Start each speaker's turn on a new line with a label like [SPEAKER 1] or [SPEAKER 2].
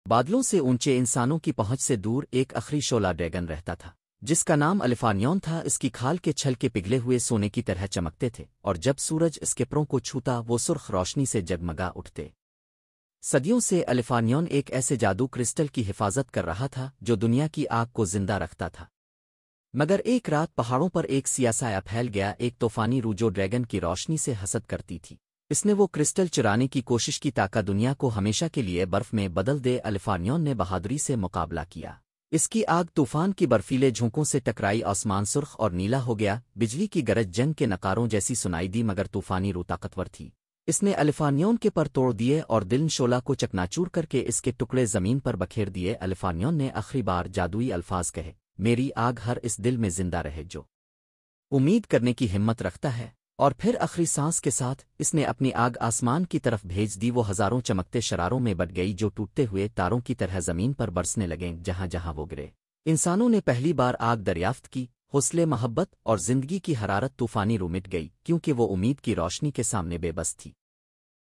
[SPEAKER 1] بادلوں سے اونچے انسانوں کی پہنچ سے دور ایک اخری شعلہ ڈریگن رہتا تھا جس کا نام الفانیون تھا۔ اس کی کھال کے چھل کے پگھلے ہوئے سونے کی طرح چمکتے تھے، اور جب سورج اس کے پروں کو چھوتا وہ سرخ روشنی سے جگمگا اٹھتے۔ صدیوں سے الفانیون ایک ایسے جادو کرسٹل کی حفاظت کر رہا تھا جو دنیا کی آگ کو زندہ رکھتا تھا، مگر ایک رات پہاڑوں پر ایک سیاسایہ پھیل گیا، ایک طوفانی روح جو ڈریگن کی روشنی سے حسد کرتی تھی۔ اس نے وہ کرسٹل چرانے کی کوشش کی تاکہ دنیا کو ہمیشہ کے لیے برف میں بدل دے۔ الفانیون نے بہادری سے مقابلہ کیا، اس کی آگ طوفان کی برفیلے جھونکوں سے ٹکرائی، آسمان سرخ اور نیلا ہو گیا، بجلی کی گرج جنگ کے نقاروں جیسی سنائی دی، مگر طوفانی روح طاقتور تھی۔ اس نے الفانیون کے پر توڑ دیے اور دل شعلہ کو چکناچور کر کے اس کے ٹکڑے زمین پر بکھیر دیے۔ الفانیون نے آخری بار جادوئی الفاظ کہے، میری آگ ہر اس دل میں زندہ رہے جو امید کرنے کی ہمت رکھتا ہے۔ اور پھر آخری سانس کے ساتھ اس نے اپنی آگ آسمان کی طرف بھیج دی، وہ ہزاروں چمکتے شراروں میں بٹ گئی جو ٹوٹتے ہوئے تاروں کی طرح زمین پر برسنے لگیں جہاں جہاں وہ گرے۔ انسانوں نے پہلی بار آگ دریافت کی، حوصلے، محبت اور زندگی کی حرارت طوفانی روح مٹ گئی، کیونکہ وہ امید کی روشنی کے سامنے بے بس تھی۔